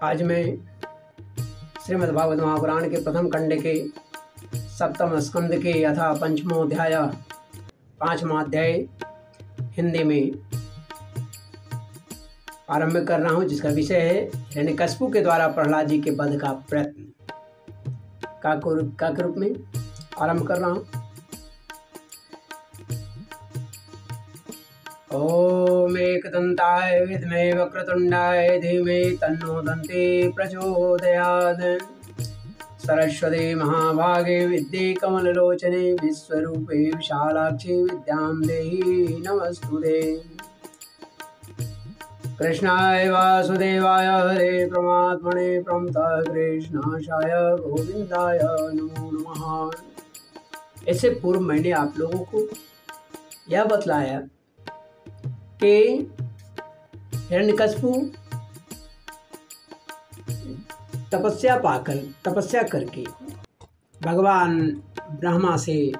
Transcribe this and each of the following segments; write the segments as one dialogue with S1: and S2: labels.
S1: आज मैं श्रीमद् भागवत महापुराण के प्रथम खंड के सप्तम स्कंद के यथा पंचमो अध्याय पांचवा अध्याय हिंदी में आरंभ कर रहा हूँ, जिसका विषय है हिरण्यकशिपु के द्वारा प्रहलाद जी के वध का प्रयत्न का रूप में आरंभ कर रहा हूँ। ओम एकदंताय विद्महे वक्रतुंडाय धीमहि तन्नो दन्ती प्रचोदयात्। सरस्वती महाभागे विद्ये कमललोचने विश्वरूपे विशालाक्षी विद्यां देहि नमस्तुते। कृष्णाय वासुदेवाय हरे परमात्मने प्रणतः कृष्णाशाय गोविंदाय नमो नमः। इससे पूर्व मैंने आप लोगों को यह बतलाया कि हिरण्यकशिपु तपस्या करके भगवान ब्रह्मा से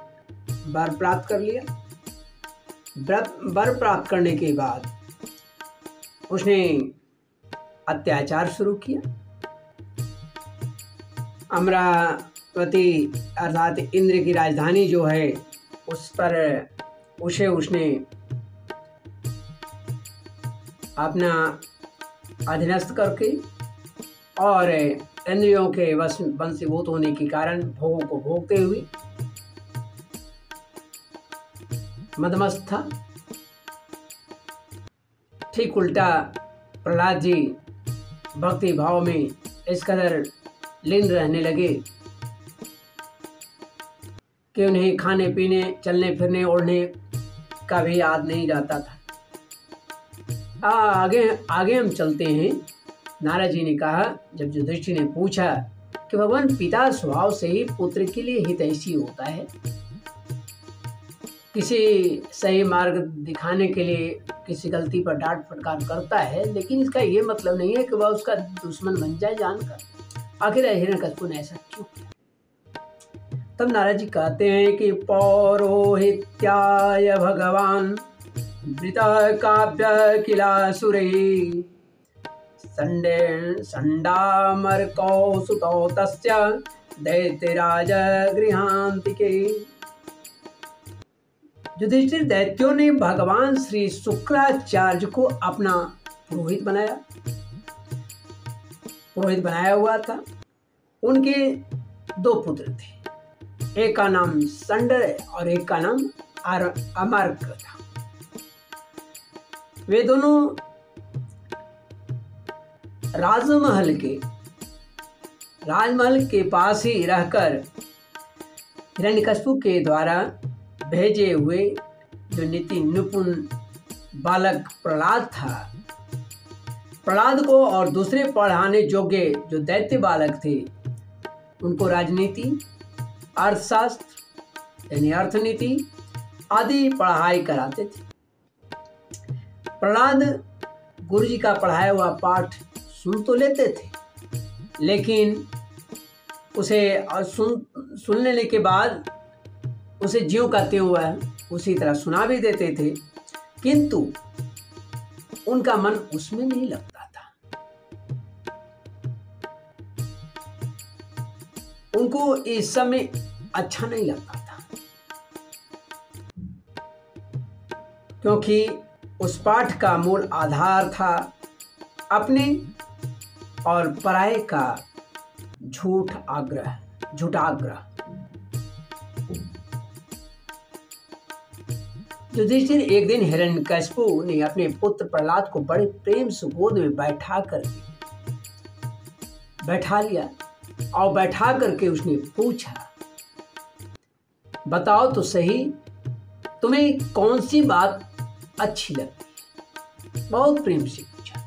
S1: वर प्राप्त कर लिया। वर प्राप्त करने के बाद उसने अत्याचार शुरू किया। अमरावती अर्थात इंद्र की राजधानी जो है उस पर उसने अपना अधीनस्थ करके और इंद्रियों के वशीभूत होने के कारण भोगों को भोगते हुए मदमस्त था। ठीक उल्टा प्रहलाद जी भक्ति भाव में इस कदर लीन रहने लगे कि उन्हें खाने पीने चलने फिरने ओढ़ने का भी याद नहीं रहता था। आगे हम चलते हैं। नारद जी ने कहा, जब युधिष्ठिर ने पूछा कि भगवान पिता स्वभाव से ही पुत्र के लिए हितैषी होता है, किसी सही मार्ग दिखाने के लिए किसी गलती पर डांट फटकार करता है, लेकिन इसका ये मतलब नहीं है कि वह उसका दुश्मन बन जाए जानकर। आखिर हिरण्यकशिपु ने ऐसा क्यों किया? तब नारद जी कहते हैं कि पौरोहित्याय भगवान वृतः काव्य किलासुरैः संडामर्कौ सुतौ तस्य दैत्यराज गृहान्तिके। युधिष्ठिर दैत्यों ने भगवान श्री शुक्राचार्य को अपना पुरोहित बनाया हुआ था। उनके दो पुत्र थे, एक का नाम संड और एक का नाम अमर्क था। वे दोनों राजमहल के पास ही रहकर हिरण्यकशिपु के द्वारा भेजे हुए जो नीति निपुण बालक प्रहलाद था, प्रहलाद को और दूसरे पढ़ाने योग्य जो दैत्य बालक थे उनको राजनीति, अर्थशास्त्र यानी अर्थनीति आदि पढ़ाई कराते थे। प्रहलाद गुरु जी का पढ़ाया हुआ पाठ सुन तो लेते थे, लेकिन उसे सुन लेने के बाद उसे ज्यों का त्यों हुआ उसी तरह सुना भी देते थे, किंतु उनका मन उसमें नहीं लगता था। उनको इस समय अच्छा नहीं लगता था, क्योंकि उस पाठ का मूल आधार था अपने और पराये का झूठाग्रह। युधिष्ठिर एक दिन हिरण्यकशिपु ने अपने पुत्र प्रहलाद को बड़े प्रेम से गोद में बैठा लिया और बैठा करके उसने पूछा, बताओ तो सही, तुम्हें कौन सी बात अच्छी लगती? बहुत प्रेम से पूछा,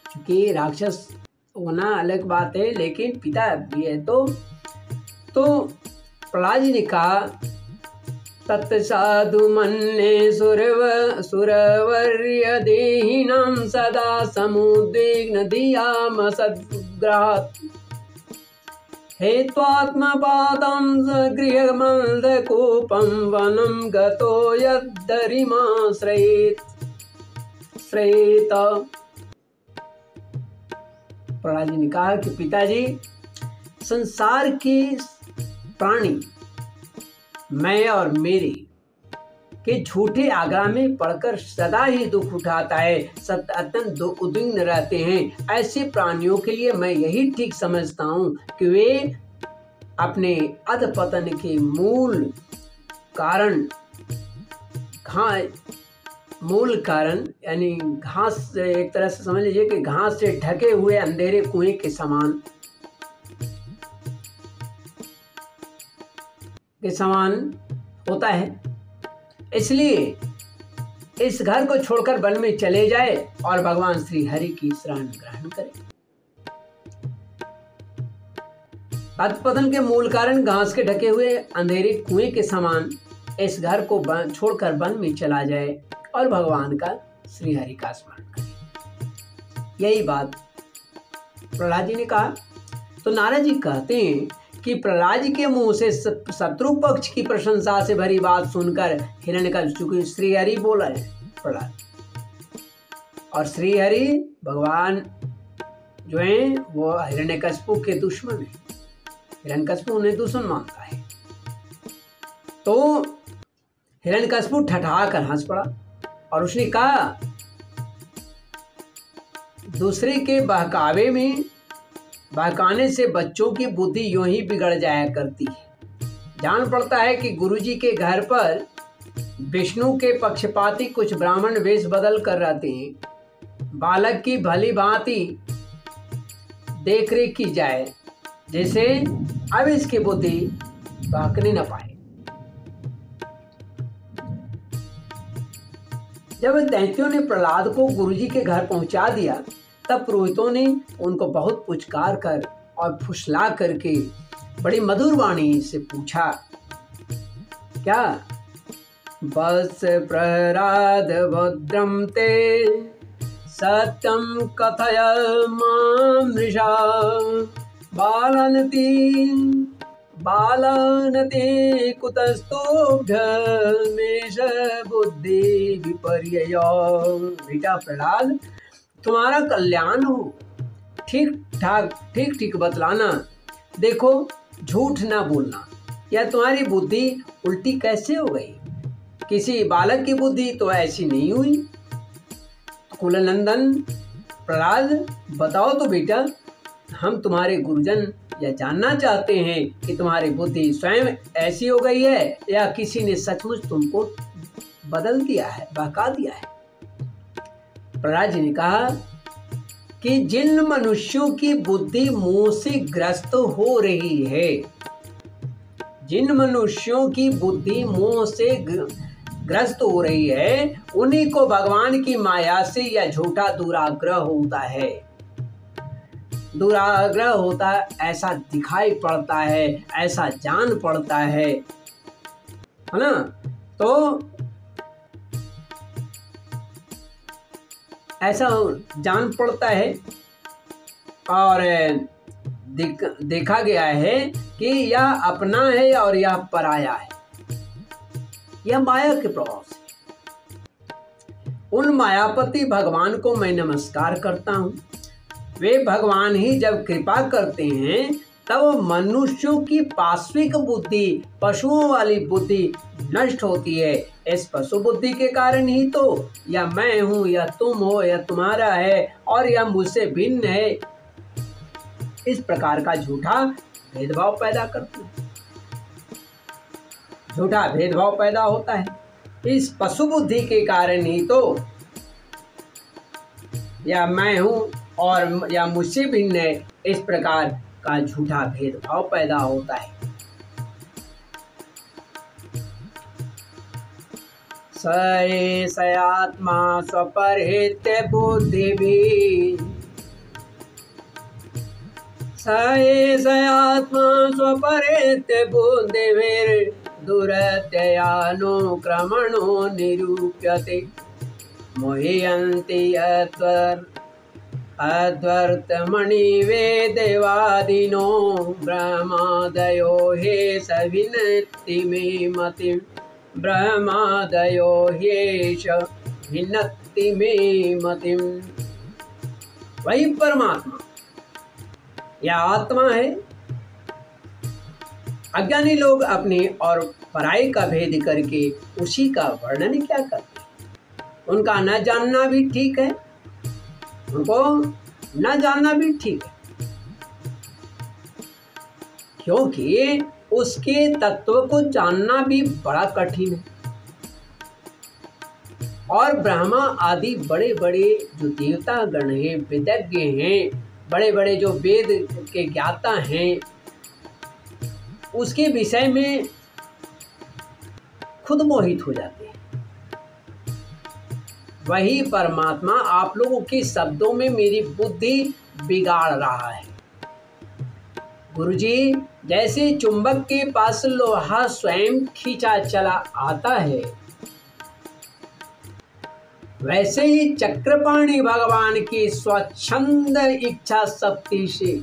S1: क्योंकि राक्षस होना अलग बात है, लेकिन पिता भी है। तो प्रहलाद जी ने कहा, तत्साधु मन्ये सुरवर्य देहिनां सदा समुद्विग्न धियाम सद्ग्रहात् हेत्वात्मपादं गृहमन्दकूपं वनं गतो यद्धरिमाश्रयेत्। प्रहलाद जी ने कहा कि पिताजी, संसार के प्राणी मैं और मेरे के झूठे आग्रह में पड़कर सदा ही दुख उठाता है, अत्यंत उद्विग्न रहते हैं। ऐसे प्राणियों के लिए मैं यही ठीक समझता हूँ कि वे अपने अधपतन के मूल कारण यानी घास से, एक तरह से समझ लीजिए कि घास से ढके हुए अंधेरे कुएं के समान होता है। इसलिए इस घर को छोड़कर वन में चले जाए और भगवान श्री हरि की शरण ग्रहण करें। अधपतन के मूल कारण घास के ढके हुए अंधेरे कुएं के समान इस घर को छोड़कर वन में चला जाए और भगवान का श्री हरि का स्मरण करे। यही बात प्रहलाद जी ने कहा। तो नारद जी कहते हैं कि प्रहलाद जी के मुंह से शत्रु पक्ष की प्रशंसा से भरी बात सुनकर हिरण्यकशिपु को श्री हरि बोला है प्रहलाद, और श्री हरि भगवान जो है वो हिरण्यकशिपु के दुश्मन है। हिरण्यकशिपु उन्हें दुश्मन मानता है। तो हिरण्यकशिपु ठठा कर हंस पड़ा और उसने कहा, दूसरे के बहकाने से बच्चों की बुद्धि यूं ही बिगड़ जाया करती है। जान पड़ता है कि गुरुजी के घर पर विष्णु के पक्षपाती कुछ ब्राह्मण वेश बदल कर रहते हैं। बालक की भली भांति देखरेख की जाए, जिसे अब इसकी बुद्धि बहकने न पाए। जब दैत्यों ने प्रहलाद को गुरुजी के घर पहुंचा दिया, तब पुरोहितों ने उनको बहुत पुचकार कर और फुसला करके बड़ी मधुर वाणी से पूछा, क्या बस प्रहलाद भद्रम ते सत्यम कथय मामृषा बालनते कुतस्तोभ्यमेष बुद्धि विपर्यय। बेटा प्रहलाद, तुम्हारा कल्याण हो, ठीक बतलाना। देखो, झूठ ना बोलना। या तुम्हारी बुद्धि उल्टी कैसे हो गई? किसी बालक की बुद्धि तो ऐसी नहीं हुई। कुलनंदन प्रहलाद, बताओ तो बेटा, हम तुम्हारे गुरुजन यह जानना चाहते हैं कि तुम्हारी बुद्धि स्वयं ऐसी हो गई है या किसी ने सचमुच तुमको बदल दिया है, बहका दिया है। प्रहलाद जी ने कहा कि जिन मनुष्यों की बुद्धि मोह से ग्रस्त हो रही है, जिन मनुष्यों की बुद्धि मोह से ग्रस्त हो रही है, उन्हीं को भगवान की माया से यह झूठा दुराग्रह होता है। दुराग्रह होता है, ऐसा दिखाई पड़ता है, ऐसा जान पड़ता है ना। तो ऐसा जान पड़ता है और देखा गया है कि यह अपना है और यह पराया है। यह माया के प्रभाव से। उन मायापति भगवान को मैं नमस्कार करता हूँ। वे भगवान ही जब कृपा करते हैं तब मनुष्यों की पाश्विक बुद्धि, पशुओं वाली बुद्धि नष्ट होती है। इस पशु बुद्धि के कारण ही तो या मैं हूँ या तुम हो या तुम्हारा है और या मुझसे भिन्न है, इस प्रकार का झूठा भेदभाव पैदा करते हैं। झूठा भेदभाव पैदा होता है। इस पशु बुद्धि के कारण ही तो या मैं हूँ और या मुझसे भिन्न है, इस प्रकार का झूठा भेदभाव पैदा होता है। स आत्मा स्वपरहित्य बुद्धिभिः, स आत्मा स्वपरहित्य बुद्धिभिर्दुरत्ययानुक्रमणो निरूप्यते। मोह्यन्ति अध्वर्तमणिवेदेवादिनो ब्रह्मादयो हे सभिन्नति मे मतिं, ब्रह्मादयो ह्येष भिन्नति मे मतिं। वही परमात्मा या आत्मा है। अज्ञानी लोग अपने और पराई का भेद करके उसी का वर्णन क्या करते हैं। उनका न जानना भी ठीक है, उनको न जानना भी ठीक है, क्योंकि उसके तत्व को जानना भी बड़ा कठिन है। और ब्रह्मा आदि बड़े बड़े जो देवता गण हैं, वेदज्ञ हैं, बड़े बड़े जो वेद के ज्ञाता हैं, उसके विषय में खुद मोहित हो जाते हैं। वही परमात्मा आप लोगों के शब्दों में मेरी बुद्धि बिगाड़ रहा है। गुरुजी, जैसे चुंबक के पास लोहा स्वयं खींचा चला आता है, वैसे ही चक्रपाणि भगवान की स्वच्छंद इच्छा शक्ति से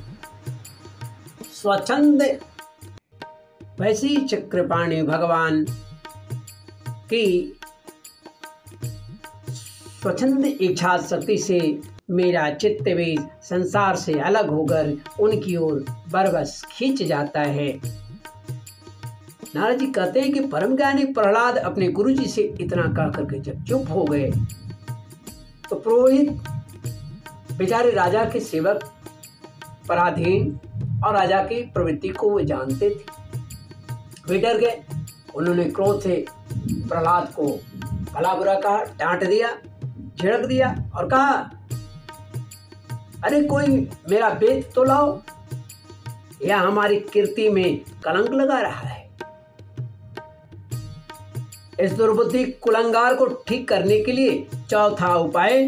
S1: वैसे ही चक्रपाणि भगवान की स्वच्छंद इच्छा शक्ति से मेरा चित्त भी संसार से अलग होकर उनकी ओर बरबस खींच जाता है। नारद जी कहते हैं कि परम ज्ञानी प्रहलाद अपने गुरु जी से इतना कह करके जब चुप हो गए तो पुरोहित बेचारे राजा के सेवक पराधीन और राजा की प्रवृत्ति को वो जानते थे, वे डर गए। उन्होंने क्रोध से प्रहलाद को भला बुरा कहा, डांट दिया, झिड़क दिया और कहा, अरे कोई मेरा वेद तो लाओ, यह हमारी कीर्ति में कलंक लगा रहा है। इस दुर्बुद्धि कुलंगार को ठीक करने के लिए चौथा उपाय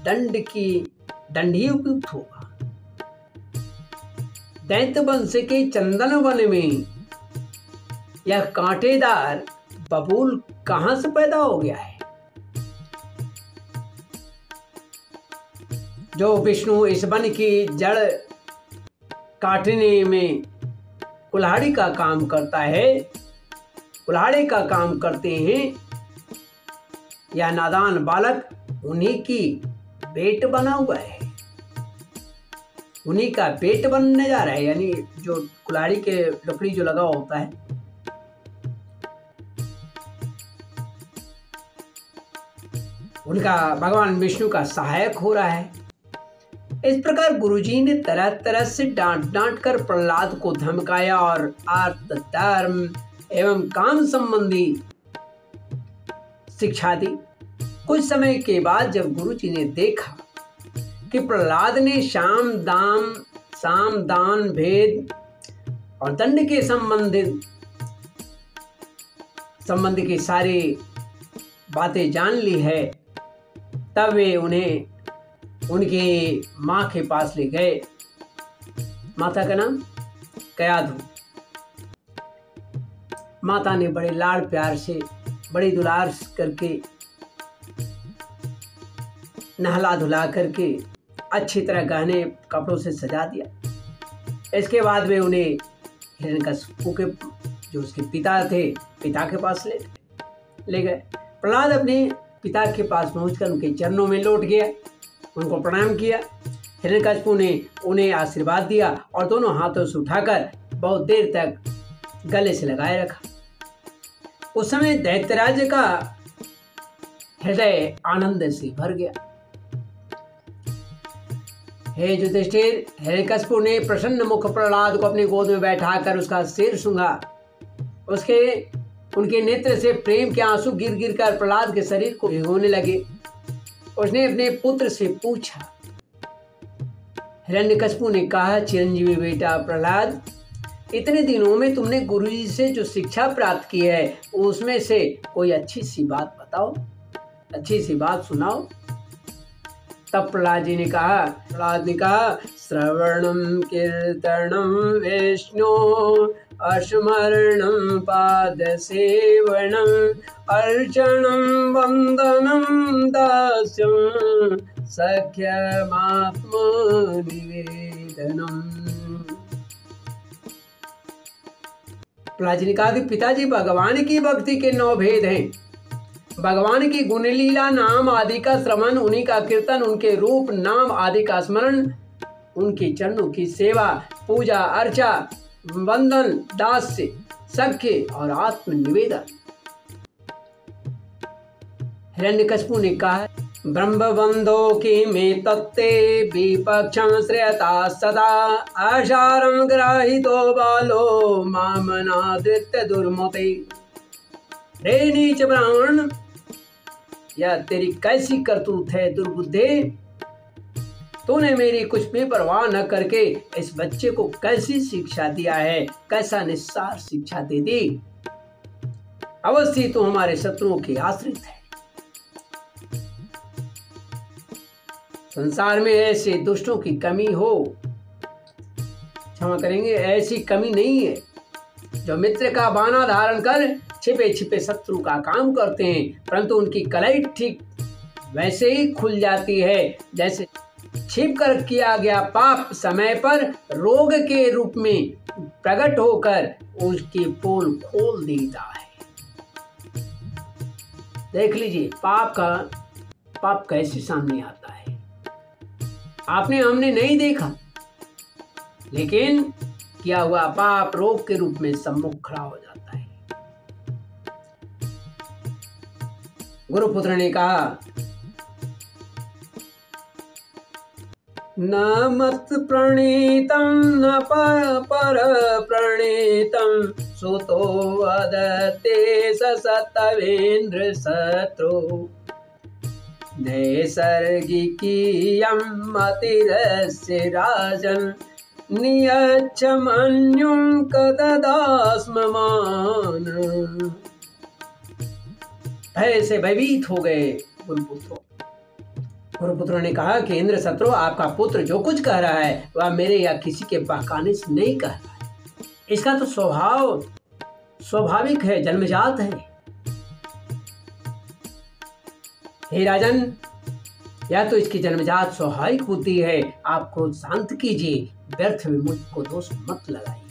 S1: दंड ही उपयुक्त होगा। दैत्य वंश के चंदन वन में यह कांटेदार बबूल कहां से पैदा हो गया है? जो विष्णु इस वन की जड़ काटने में कुल्हाड़ी का काम करता है, कुल्हाड़ी का काम करते हैं, यह नादान बालक उन्हीं की बेट बना हुआ है, उन्हीं का बेट बनने जा रहा है। यानी जो कुल्हाड़ी के लकड़ी जो लगा होता है, उनका भगवान विष्णु का सहायक हो रहा है। इस प्रकार गुरुजी ने तरह तरह से डांट कर प्रहलाद को धमकाया और अर्थ, धर्म एवं काम संबंधी शिक्षा दी। कुछ समय के बाद जब गुरुजी ने देखा कि प्रहलाद ने साम दान भेद और दंड के संबंध की सारी बातें जान ली है, तब वे उन्हें उनकी माँ के पास ले गए। माता का नाम कयाधु। माता ने बड़े लाड़ प्यार से, बड़ी दुलार करके, नहला धुला करके अच्छी तरह गहने कपड़ों से सजा दिया। इसके बाद वे उन्हें हिरण्यकशिपु के जो उसके पिता थे, पिता के पास ले गए। प्रहलाद अपने पिता के पास पहुंचकर उनके चरणों में लौट गया, उनको प्रणाम किया। हिरण्यकशिपु ने उन्हें आशीर्वाद दिया और दोनों हाथों से उठाकर बहुत देर तक गले से लगाए रखा। उस समय दैत्यराज का हृदय आनंद से भर गया। हे युधिष्ठिर, हिरण्यकशिपु ने प्रसन्न मुख प्रहलाद को अपनी गोद में बैठाकर उसका सिर सूंघा। उनके नेत्र से प्रेम के आंसू गिर गिर कर प्रहलाद के शरीर को भिगोने लगे। उसने अपने पुत्र से पूछा। हिरण्यकशिपु ने कहा, चिरंजीवी बेटा प्रहलाद, इतने दिनों में तुमने गुरुजी से जो शिक्षा प्राप्त की है उसमें से कोई अच्छी सी बात बताओ, अच्छी सी बात सुनाओ। तब प्रहलाद ने कहा, श्रवणम कीर्तनम विष्णु स्मरणम पाद सेवनम अर्चनम वंदनम दास्यम सख्यमात्म निवेदनम। प्रहलाद जी ने कहा कि पिताजी, भगवान की भक्ति के 9 भेद हैं। भगवान की गुण लीला नाम आदि का श्रवण, उन्हीं का कीर्तन, उनके रूप नाम आदि का स्मरण, उनके चरणों की सेवा, पूजा अर्चा, वंदन, दास्य, सख्य और आत्म निवेदन। हिरण्यकशिपु ने कहा, ब्रह्मबंधो की में तत्ते विपक्षं श्रेयता सदा आशारं ग्राहितो बालो मामनादृत्य दुर्मते। रे नीच ब्राह्मण, यह तेरी कैसी करतूत है दुर्बुद्धे। तूने मेरी कुछ भी परवाह न करके इस बच्चे को कैसी शिक्षा दिया है, कैसा निस्सार शिक्षा दे दी। अवश्य तू हमारे शत्रुओं के आश्रित है। संसार में ऐसे दुष्टों की कमी हो, क्षमा करेंगे, ऐसी कमी नहीं है जो मित्र का बाना धारण कर छिपे छिपे शत्रु का काम करते हैं, परंतु उनकी कलाई ठीक वैसे ही खुल जाती है जैसे छिप कर किया गया पाप समय पर रोग के रूप में प्रकट होकर उसकी पोल खोल देता है। देख लीजिए पाप कैसे सामने आता है। आपने हमने नहीं देखा, लेकिन किया हुआ पाप रोग के रूप में सम्मुख खड़ा हो जाता है। गुरुपुत्र ने कहा, न मत प्रणीतम न पर प्रणीतम सुतो वदते सतवेन्द्र शत्रु नैसर्गिकीयं मतिरस्य राजन् नियच्छ मन्युं कददास्म मान। भय से भयभीत हो गए गुरुपुत्रों ने कहा कि इंद्र शत्रु, आपका पुत्र जो कुछ कह रहा है वह मेरे या किसी के बहकाने से नहीं कह रहा है। इसका तो स्वभाव स्वाभाविक है, जन्मजात है। हे राजन, यह तो इसकी जन्मजात स्वाभाविक बुद्धि है। आपको शांत कीजिए, व्यर्थ में मुझको दोष मत लगाइए।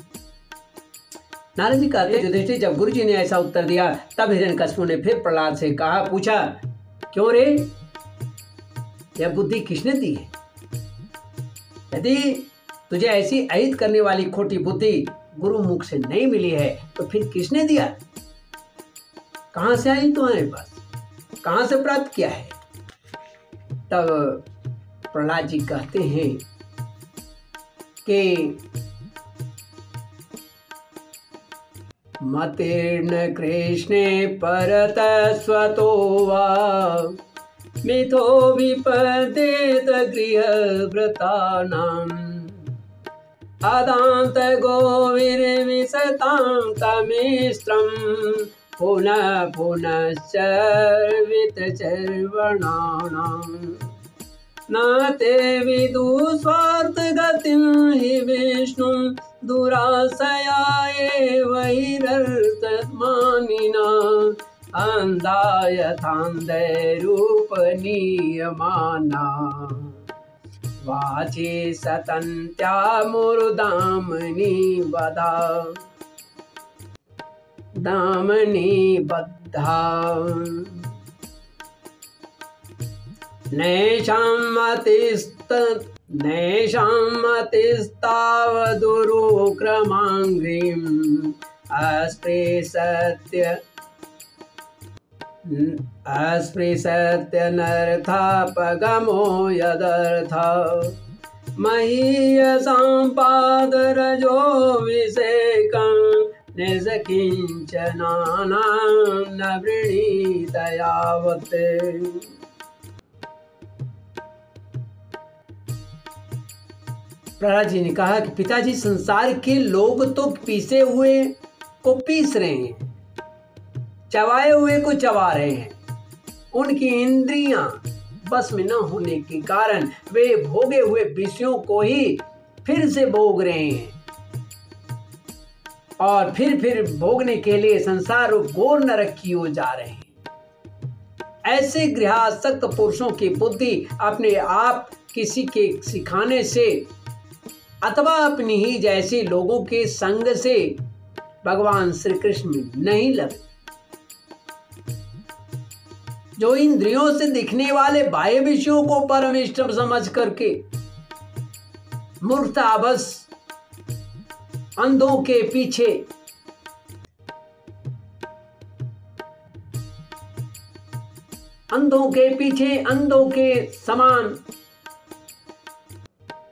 S1: नारद जी कहते हैं, युधिष्ठिर, जब गुरु जी ने ऐसा उत्तर दिया तब हिरण्यकशिपु ने फिर प्रहलाद से कहा, पूछा, क्यों रे, यह बुद्धि किसने दी है? यदि तुझे ऐसी अहित करने वाली खोटी बुद्धि गुरु मुख से नहीं मिली है तो फिर किसने दिया? कहां से आई तुम्हारे पास, कहां से प्राप्त किया है? तब प्रहलाद जी कहते हैं कि मतीर्ण कृष्णे परत स्वतो वा मिथो विपदेत गृहव्रतानाम् अदान्त गोविर्विशतां तमिस्त्रम् पुनः पुनश्चर्वितचर्वणानाम् न ते विदु स्वार्थगतिं हि विष्णुं दुराशया एव हिरर्थमानिना अन्धायथान्धैरूपनीयमाना वाचे सतन्त्या मुरुदामनि वदा दामनि बद्धा नैषां मतिस्तावदुरुक्रमाङ्घ्रिम् अस्पृशत्यनर्थापगमो यदर्थ महीयसां पादरजो विषेकं निष्किञ्चनानां न वृणीत यावत्। प्रहलाद जी ने कहा कि पिताजी, संसार के लोग तो पीसे हुए को पीस रहे हैं, चबाए हुए को चबा रहे हैं। उनकी इंद्रियां बस में न होने के कारण वे भोगे हुए विषयों को ही फिर से भोग रहे हैं और फिर भोगने के लिए संसार घोर नरक की ओर जा रहे हैं। ऐसे गृहासक्त पुरुषों की बुद्धि अपने आप किसी के सिखाने से अथवा अपनी ही जैसे लोगों के संग से भगवान श्री कृष्ण में नहीं लगती। जो इंद्रियों से दिखने वाले बाह्य विषयों को परम इष्ट समझ करके मूर्खता बस अंधों के पीछे अंधों के समान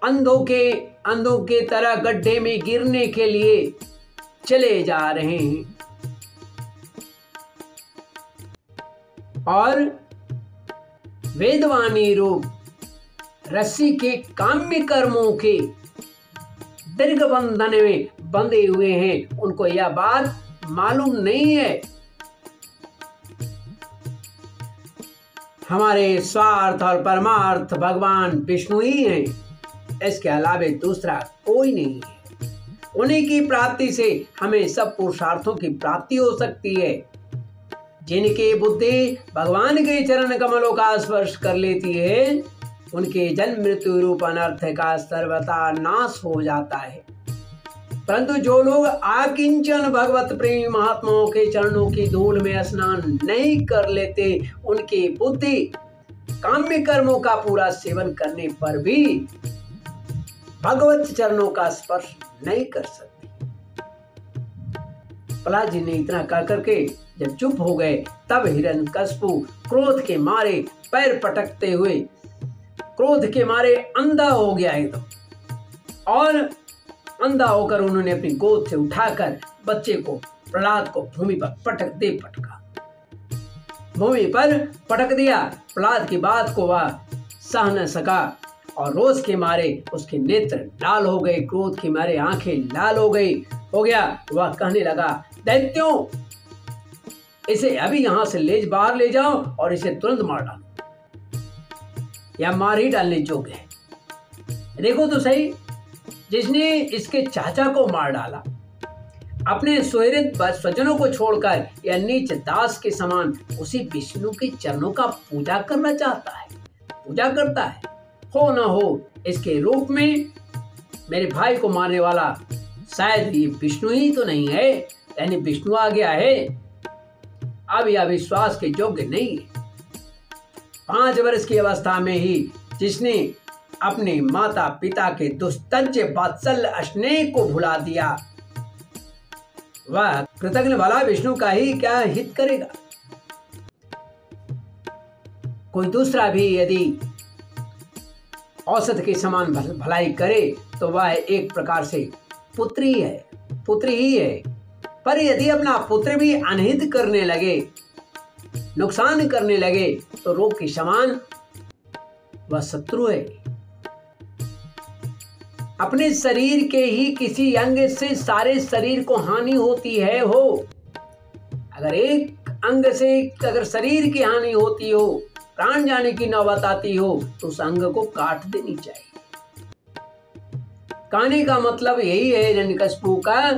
S1: अंधों के तरह गड्ढे में गिरने के लिए चले जा रहे हैं और वेदवाणी रूप रस्सी के काम्य कर्मों के दीर्घ बंधन में बंधे हुए हैं। उनको यह बात मालूम नहीं है हमारे स्वार्थ और परमार्थ भगवान विष्णु ही हैं, इसके अलावा दूसरा कोई नहीं है। उन्हीं की प्राप्ति से हमें सब पुरुषार्थों की प्राप्ति हो सकती है। जिनकी बुद्धि भगवान के चरण कमलों का स्पर्श कर लेती है, उनके जन्म मृत्यु रूप अनर्थ का सर्वथा नाश हो जाता है। परंतु जो लोग आकिंचन भगवत प्रेमी महात्माओं के चरणों की धूल में स्नान नहीं कर लेते, उनकी बुद्धि काम्य कर्मों का पूरा सेवन करने पर भी भगवत चरणों का स्पर्श नहीं कर सकती। प्रहलाद जी ने इतना कह करके जब चुप हो गए, तब हिरण्यकशिपु क्रोध के मारे पैर पटकते हुए क्रोध के मारे अंधा हो गया एकदम, और अंधा होकर उन्होंने अपनी गोद से उठाकर बच्चे को, प्रहलाद को भूमि पर पटका भूमि पर पटक दिया। प्रहलाद की बात को वह सह न सका और रोष के मारे उसके नेत्र लाल हो गए, क्रोध के मारे आंखें लाल हो गया। वह कहने लगा, दैत्यों, इसे अभी यहां से बाहर ले जाओ और इसे तुरंत मार डालो, या मार ही डालने योग्य है। देखो तो सही, जिसने इसके चाचा को मार डाला, अपने सुहृद स्वजनों को छोड़कर या नीच दास के समान उसी विष्णु के चरणों का पूजा करता है। हो न हो इसके रूप में मेरे भाई को मारने वाला शायद ये विष्णु ही तो नहीं है, यानी विष्णु आ गया है। अब यह विश्वास के योग्य नहीं है। 5 वर्ष की अवस्था में ही जिसने अपने माता पिता के दुस्तज्य वात्सल्य स्नेह को भुला दिया, वह कृतज्ञ भला विष्णु का ही क्या हित करेगा। कोई दूसरा भी यदि औसत के समान भलाई करे तो वह एक प्रकार से पुत्री ही है। पर यदि अपना पुत्र भी अनहित करने लगे, नुकसान करने लगे, तो रोग के समान वह शत्रु है। अपने शरीर के ही किसी अंग से सारे शरीर को हानि होती है हो। अगर एक अंग से अगर शरीर की हानि होती हो, प्राण जाने की नौबत आती हो, तो उस अंग को काट देनी चाहिए। कहने का मतलब यही है हिरण्यकशिपु का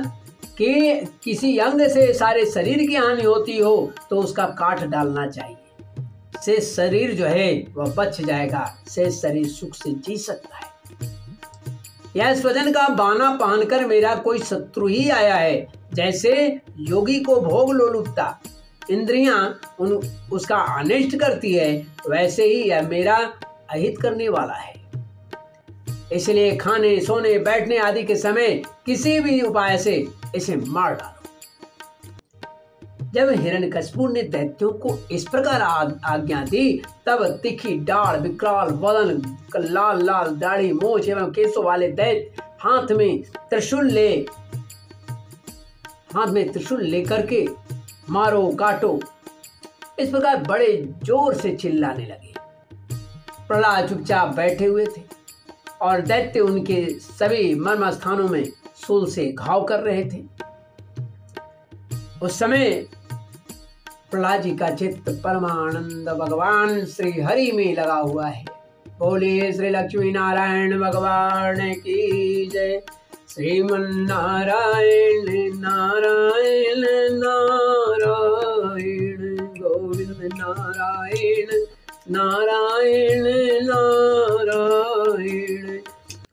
S1: कि किसी अंग से सारे शरीर की हानि होती हो तो उसका काट डालना चाहिए। शेष शरीर जो है वह बच जाएगा, शेष शरीर सुख से जी सकता है। यह स्वजन का बाना पहनकर मेरा कोई शत्रु ही आया है। जैसे योगी को भोग लोलुपता इंद्रियां उसका अनिष्ट करती है, वैसे ही यह मेरा अहित करने वाला है। इसलिए खाने, सोने, बैठने आदि के समय किसी भी उपाय से इसे मार डालो। जब हिरण्यकशिपु ने दैत्यों को इस प्रकार आज्ञा दी, तब तीखी डाढ़, विकराल बदन, लाल लाल दाढ़ी, मोछ एवं केशों वाले दैत्य हाथ में त्रिशूल लेकर के मारो काटो, इस प्रकार बड़े जोर से चिल्लाने लगे। प्रहलाद चुपचाप बैठे हुए थे और दैत्य उनके सभी मर्म स्थानों में शूल से घाव कर रहे थे। उस समय प्रहलाद जी का चित्त परमानंद भगवान श्री हरि में लगा हुआ है। बोलिए श्री लक्ष्मी नारायण भगवान की जय। श्रीमन्नारायण नारायण नारायण गोविंद नारायण नारायण नारायण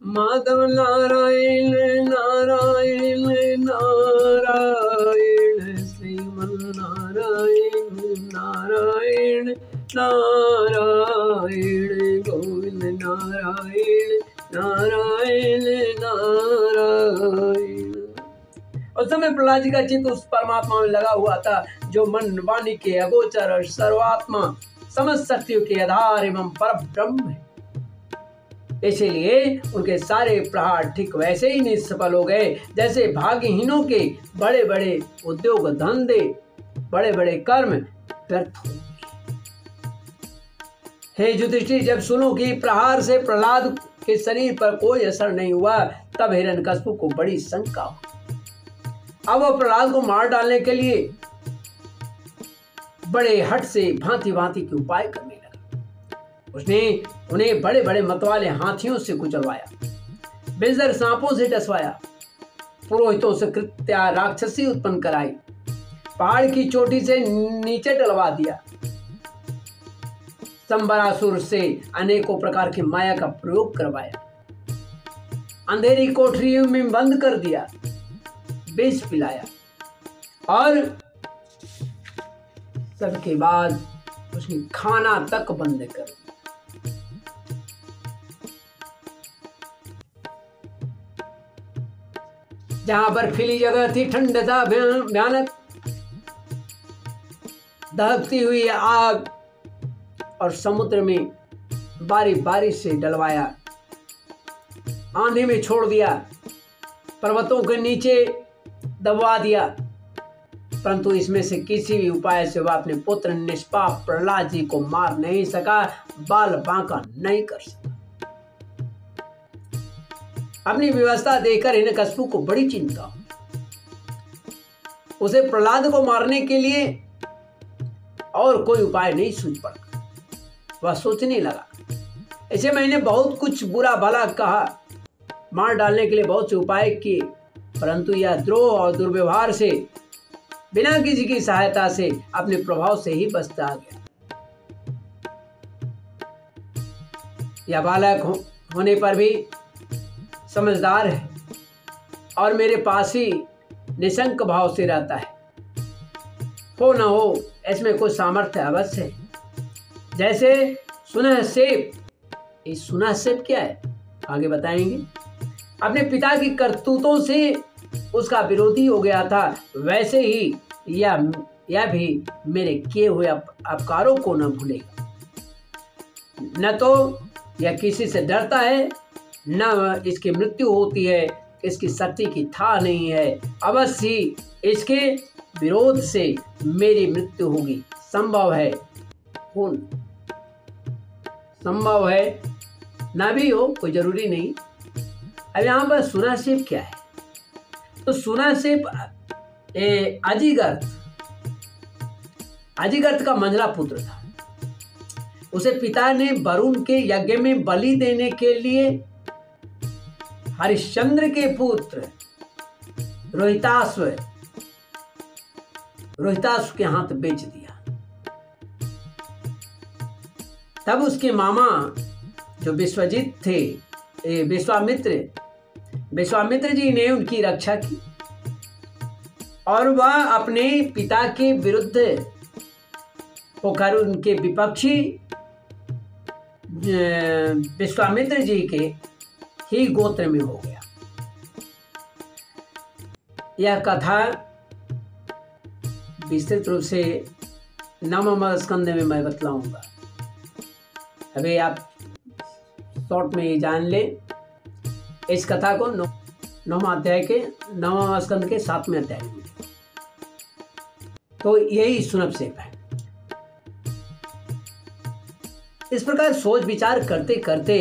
S1: माधव नारायण नारायण नारायण श्रीमन्नारायण नारायण नारायण गोविंद नारायण नारायण उस समय प्रहलाद जी का चित्त उस परमात्मा में लगा हुआ था जो मन वाणी के अगोचर और सर्वात्मा समस्त शक्तियों के आधार एवं पर ब्रह्म है। इसीलिए उनके सारे प्रहार ठीक वैसे ही निष्फल हो गए जैसे भाग्यहीनों के बड़े बड़े उद्योग धंधे, बड़े बड़े कर्म व्यर्थ हो गए। हे युधिष्ठिर, जब सुनो कि प्रहार से प्रहलाद के शरीर पर कोई असर नहीं हुआ तब हिरण्यकशिपु को बड़ी शंका हुई। अब वह प्रहलाद को मार डालने के लिए बड़े हट से भांति भांति के उपाय करने लगा। उसने उन्हें बड़े बड़े मतवाले हाथियों से कुचलवाया, विषधर सांपों से डसवाया, पुरोहितों से कृत्या राक्षसी उत्पन्न कराई, पहाड़ की चोटी से नीचे डलवा दिया, संबरासुर से अनेकों प्रकार की माया का प्रयोग करवाया, अंधेरी कोठरियों में बंद कर दिया, विष पिलाया और सबके बाद उसने खाना तक बंद कर दिया। जहां बर्फीली जगह थी, ठंड था भयानक, दहकती हुई आग और समुद्र में बारी बारी से डलवाया, आंधी में छोड़ दिया, पर्वतों के नीचे दबवा दिया, परंतु इसमें से किसी भी उपाय से वह अपने पुत्र निष्पाप प्रहलाद जी को मार नहीं सका, बाल बांका नहीं कर सका। अपनी व्यवस्था देखकर हिरण्यकशिपु को बड़ी चिंता हुई। उसे प्रहलाद को मारने के लिए और कोई उपाय नहीं सूझ पड़ा। वह सोचने लगा, ऐसे मैंने बहुत कुछ बुरा भला कहा, मार डालने के लिए बहुत से उपाय किए, परंतु यह द्रोह और दुर्व्यवहार से बिना किसी की सहायता से अपने प्रभाव से ही बचता आ गया। यह बालक होने पर भी समझदार है और मेरे पास ही निशंक भाव से रहता है। हो न हो इसमें कुछ सामर्थ्य अवश्य है। जैसे सुनह सेप, ये सुनह सेप क्या है आगे बताएंगे, अपने पिता की करतूतों से उसका विरोधी हो गया था, वैसे ही यह भी मेरे किए हुए अपकारों को न भूलेगा। न तो यह किसी से डरता है, न इसकी मृत्यु होती है, इसकी शक्ति की था नहीं है, अवश्य ही इसके विरोध से मेरी मृत्यु होगी। संभव है संभव है ना भी हो, कोई जरूरी नहीं। अब यहाँ पर सुना सेप क्या है, तो सुना सेप अजिगर्त का मंझला पुत्र था। उसे पिता ने वरुण के यज्ञ में बलि देने के लिए हरिश्चंद्र के पुत्र रोहिताश्व के हाथ बेच दिया। तब उसके मामा जो विश्वजित थे, विश्वामित्र जी ने उनकी रक्षा की और वह अपने पिता के विरुद्ध होकर उनके विपक्षी विश्वामित्र जी के ही गोत्र में हो गया। यह कथा विस्तृत रूप से नवम स्कंद में मैं बतलाऊंगा। अभी आप शॉर्ट में ये जान लें इस कथा को। नवम अध्याय के नवम स्कंद के 7वें अध्याय में। तो यही सुनभ सेप है। इस प्रकार सोच विचार करते करते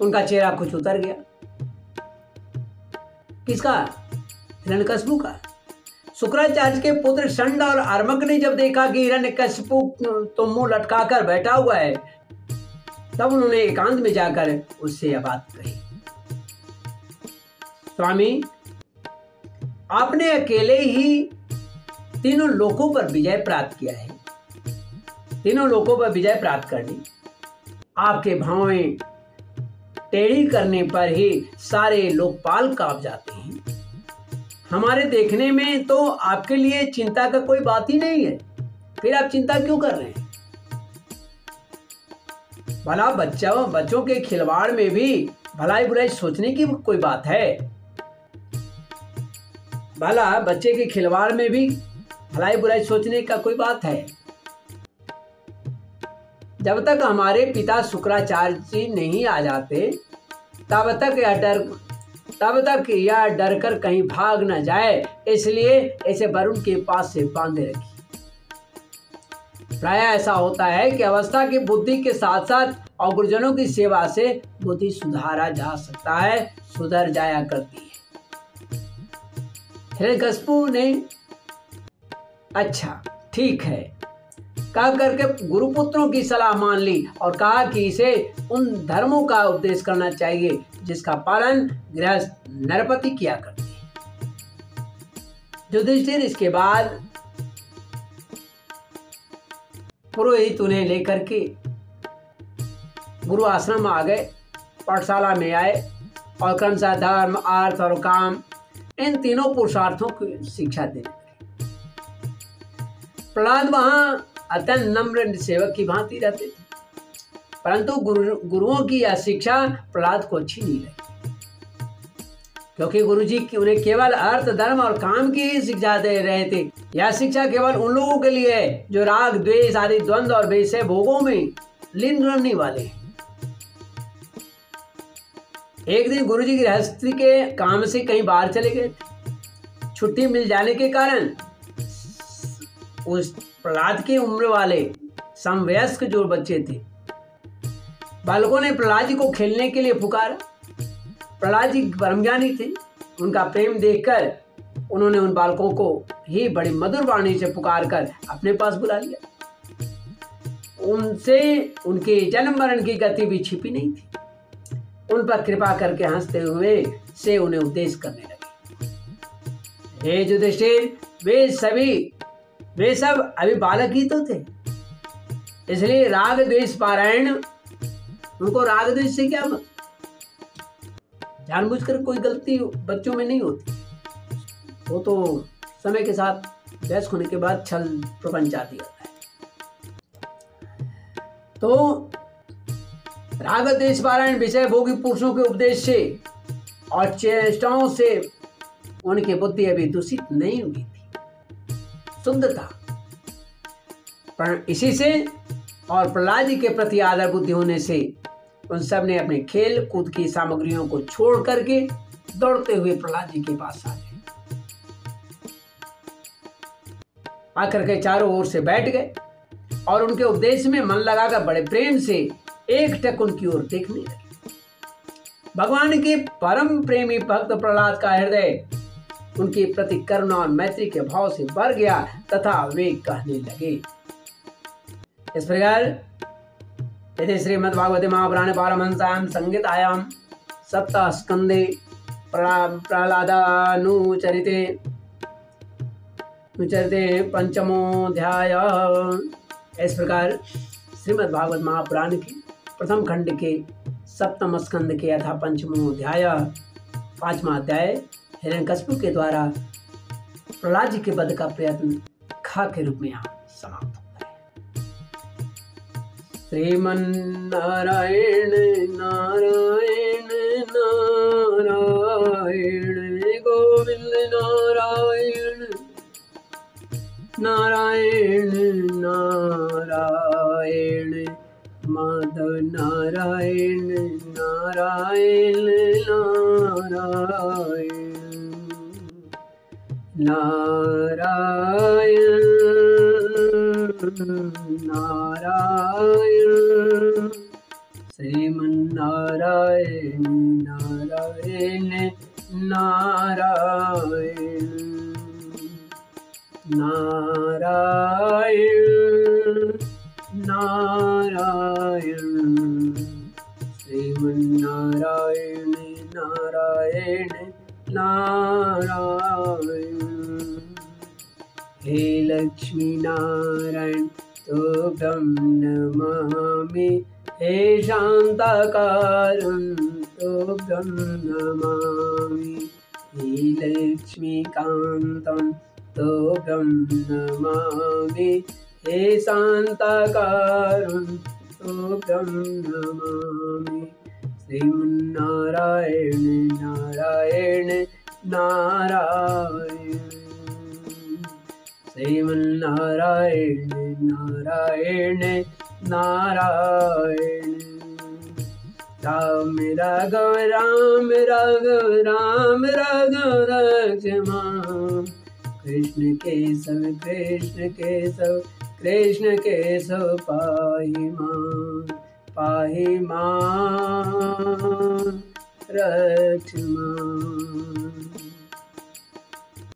S1: उनका चेहरा कुछ उतर गया। किसका? हिरण्यकशिपु का। शुक्राचार्य के पुत्र षंड और अर्मक ने जब देखा कि हिरण्यकशिपु तो मुंह लटका कर बैठा हुआ है, तब उन्होंने एकांत में जाकर उससे यह बात कही, स्वामी, आपने अकेले ही तीनों लोकों पर विजय प्राप्त किया है, तीनों लोकों पर विजय प्राप्त कर ली। आपके भावें टेढ़ी करने पर ही सारे लोकपाल कांप जाते हैं। हमारे देखने में तो आपके लिए चिंता का कोई बात ही नहीं है, फिर आप चिंता क्यों कर रहे हैं? भला बच्चों के खिलवाड़ में भी भलाई बुराई सोचने की कोई बात है? भला बच्चे के खिलवाड़ में भी भलाई बुराई सोचने का कोई बात है? जब तक हमारे पिता शुक्राचार्य जी नहीं आ जाते तब तक यह डर कर कहीं भाग न जाए, इसलिए इसे वरुण के पास से बांधे रखिए। प्राय ऐसा होता है कि अवस्था की बुद्धि के साथ साथ और गुरुजनों की सेवा से बुद्धि सुधारा जा सकता है, सुधर जाया करती है। हिरण्यकशिपु ने अच्छा ठीक है कह करके गुरुपुत्रों की सलाह मान ली और कहा कि इसे उन धर्मों का उपदेश करना चाहिए जिसका पालन गृहस्थ नरपति किया करते हैं। युधिष्ठिर इसके बाद पुरोहित उन्हें लेकर के गुरु आश्रम आ गए, पाठशाला में आए और क्रमशः धर्म, अर्थ और काम इन तीनों पुरुषार्थों की शिक्षा देने लगे। प्रहलाद वहां अत्यंत नम्र सेवक की भांति रहते थे, परंतु गुरुओं की यह शिक्षा प्रहलाद को अच्छी नहीं लगी, क्योंकि गुरुजी उन्हें केवल अर्थ, धर्म और काम की ही शिक्षा दे रहे थे। यह शिक्षा केवल उन लोगों के लिए है जो राग, द्वेष आदि द्वंद्व और विषय भोगों में लीन रहने वाले हैं। एक दिन गुरुजी गृहस्थी के काम से कहीं बाहर चले गए थे। छुट्टी मिल जाने के कारण उस प्रहलाद की उम्र वाले समवयस्क जो बच्चे थे, बालकों ने प्रहलाद जी को खेलने के लिए पुकारा। प्रहलाद जी ब्रह्मज्ञानी थे, उनका प्रेम देखकर उन्होंने उन बालकों को ही बड़ी मधुर वाणी से पुकार कर अपने पास बुला लिया। उनसे उनके जन्म मरण की गति भी छिपी नहीं थी। उन पर कृपा करके हंसते हुए से उन्हें उपदेश करने लगे। हे युधिष्ठिर, वे सब अभी बालक ही तो थे, इसलिए राग द्वेष पारायण, उनको राग द्वेष से क्या मतलब? जानबूझकर कोई गलती बच्चों में नहीं होती, वो तो समय के साथ वयस्क होने के बाद छल प्रपंच आदि होता है। तो राग द्वेष पारायण विषय भोगी पुरुषों के उपदेश से और चेष्टाओं से उनकी बुद्धि अभी दूषित नहीं हुई थी, शुद्ध था। पर इसी से और प्रहलाद जी के प्रति आदर बुद्धि होने से उन सब ने अपने खेल कूद की सामग्रियों को छोड़ करके दौड़ते हुए प्रहलाद जी के पास आ गए। आकर के चारों ओर से बैठ गए और उनके उपदेश में मन लगाकर बड़े प्रेम से एकटक उनकी ओर देखने लगे। भगवान के परम प्रेमी भक्त प्रहलाद का हृदय उनके प्रति करुणा और मैत्री के भाव से भर गया तथा वे कहने लगे इस प्रकार। यदि श्रीमद्भागवते महापुराणे पारमहंस्यां संहितायां सप्तम स्कंदे प्रहलादानुचरिते पंचमोऽध्याय। इस प्रकार श्रीमद्भागवत महापुराण के प्रथम खंड के सप्तम स्कंद के अथा पंचमो अध्याय 5वां अध्याय हिरण्यकशिपु के द्वारा प्रहलाद जी के वध का प्रयत्न खा के रूप में यहाँ समाप्त होता है। श्रीमन्नारायण नारायण नारायण गोविंद नारायण नारायण नारायण माधव नारायण नारायण नारायण नारायण नारायण श्रीमन्नारायण नारायण नारायण नारायण नारायण श्रीमन्नारायण नारायण नारायण। हे लक्ष्मी नारायण तुभ्यं नमामि, हे शान्ताकारं तुभ्यं नमामि, हे लक्ष्मीकान्तं तुभ्यं नमामि, हे शान्ताकारं तुभ्यं नमामि। श्रीमन्नारायण नारायण नारायण। श्रीमन्नारायण नारायण नारायण। राम राघव राम राघव राम राघव रक्षमा। कृष्ण केशव कृष्ण केशव कृष्ण केशव पाहि मां रक्ष मां।